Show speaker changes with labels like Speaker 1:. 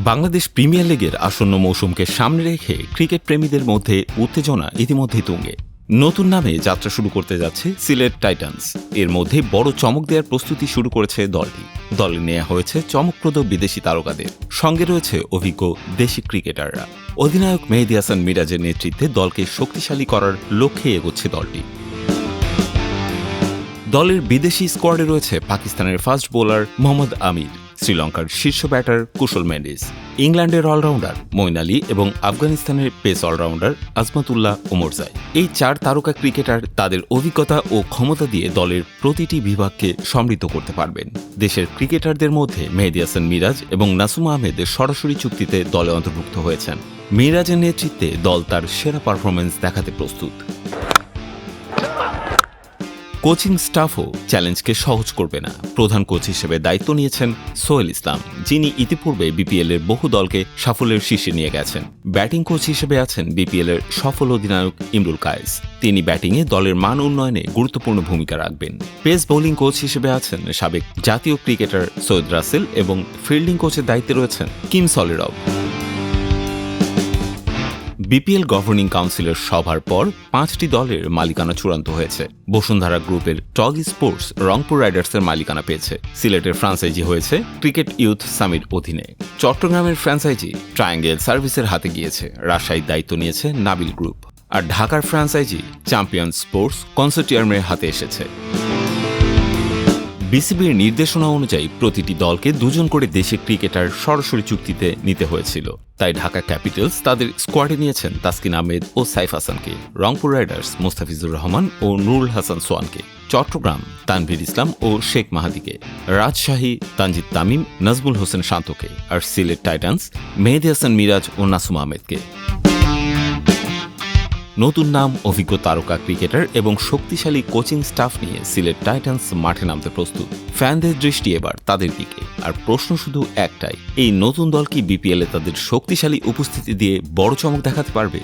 Speaker 1: Bangladesh premier লিগের আসন্ন মৌসুমকে সামনে রেখে ক্রিকেট প্রেমীদের মধ্যে উত্তেজনা ইতিমধ্যেই তুঙ্গে। নতুন নামে যাত্রা শুরু করতে যাচ্ছে সিলেট টাইটান্স। এর মধ্যে বড় চমক দেওয়ার প্রস্তুতি শুরু করেছে দলটি। দলে নেওয়া হয়েছে চমকপ্রদ বিদেশি তারকাদের, সঙ্গে রয়েছে অভিজ্ঞ দেশি ক্রিকেটাররা। অধিনায়ক মেহেদী হাসান মিরাজের নেতৃত্বে দলকে শক্তিশালী করার লক্ষ্যে এগোচ্ছে দলটি। দলের বিদেশি স্কোয়াডে রয়েছে পাকিস্তানের ফাস্ট বোলার মোহাম্মদ আমির, শ্রীলঙ্কার শীর্ষ ব্যাটার কুশল মেন্ডিস, ইংল্যান্ডের অলরাউন্ডার মঈন আলী এবং আফগানিস্তানের পেস অলরাউন্ডার আজমাতুল্লাহ ওমরজাই। এই 4 তারকা ক্রিকেটার তাদের অভিজ্ঞতা ও ক্ষমতা দিয়ে দলের প্রতিটি বিভাগকে সমৃদ্ধ করতে পারবেন। দেশের ক্রিকেটারদের মধ্যে মেহেদী হাসান মিরাজ এবং নাসুম আহমেদ সরাসরি চুক্তিতে দলে অন্তর্ভুক্ত হয়েছেন। মিরাজের নেতৃত্বে দল তার সেরা পারফরম্যান্স দেখাতে প্রস্তুত। কোচিং স্টাফও চ্যালেঞ্জকে সহজ করবে না। প্রধান কোচ হিসেবে দায়িত্ব নিয়েছেন সোহেল ইসলাম, যিনি ইতিপূর্বে বিপিএল এর বহু দলকে সাফল্যের শীর্ষে নিয়ে গেছেন। ব্যাটিং কোচ হিসেবে আছেন বিপিএল এর সফল অধিনায়ক ইমরুল কায়েস। তিনি ব্যাটিংয়ে দলের মান উন্নয়নে গুরুত্বপূর্ণ ভূমিকা রাখবেন। পেস বোলিং কোচ হিসেবে আছেন সাবেক জাতীয় ক্রিকেটার সৈয়দ রাসেল এবং ফিল্ডিং কোচের দায়িত্বে রয়েছেন কিম সলিরভ। বিপিএল গভর্নিং কাউন্সিলের সভার পর 5টি দলের মালিকানা চূড়ান্ত হয়েছে। বসুন্ধরা গ্রুপের টগ স্পোর্টস রংপুর রাইডার্সের মালিকানা পেয়েছে। সিলেটের ফ্র্যাঞ্চাইজি হয়েছে ক্রিকেট ইউথ সামিট অধীনে। চট্টগ্রামের ফ্র্যাঞ্চাইজি ট্রায়াঙ্গেল সার্ভিসের হাতে গিয়েছে। রাজশাহীর দায়িত্ব নিয়েছে নাবিল গ্রুপ। আর ঢাকার ফ্র্যাঞ্চাইজি চ্যাম্পিয়ন স্পোর্টস কনসোর্টিয়ামের হাতে এসেছে। বিসিবির নির্দেশনা অনুযায়ী প্রতিটি দলকে 2 জন করে দেশি ক্রিকেটার সরাসরি চুক্তিতে নিতে হয়েছিল। তাই ঢাকা ক্যাপিটালস তাদের স্কোয়াডে নিয়েছেন তাসকিন আহমেদ ও সাইফ হাসানকে, রংপুর রাইডার্স মুস্তাফিজুর রহমান ও নুরুল হাসান সোয়ানকে, চট্টগ্রাম তানভীর ইসলাম ও শেখ মাহাদিকে, রাজশাহী তানজিদ তামিম নাজমুল হোসেন শান্তকে, আর সিলেট টাইটান্স মেহেদী হাসান মিরাজ ও নাসুম আহমেদকে। নতুন নাম, অভিজ্ঞ তারকা ক্রিকেটার এবং শক্তিশালী কোচিং স্টাফ নিয়ে সিলেট টাইটান্স মাঠে নামতে প্রস্তুত। ফ্যানদের দৃষ্টি এবার তাদের দিকে। আর প্রশ্ন শুধু একটাই, এই নতুন দল কি বিপিএলে তাদের শক্তিশালী উপস্থিতি দিয়ে বড় চমক দেখাতে পারবে?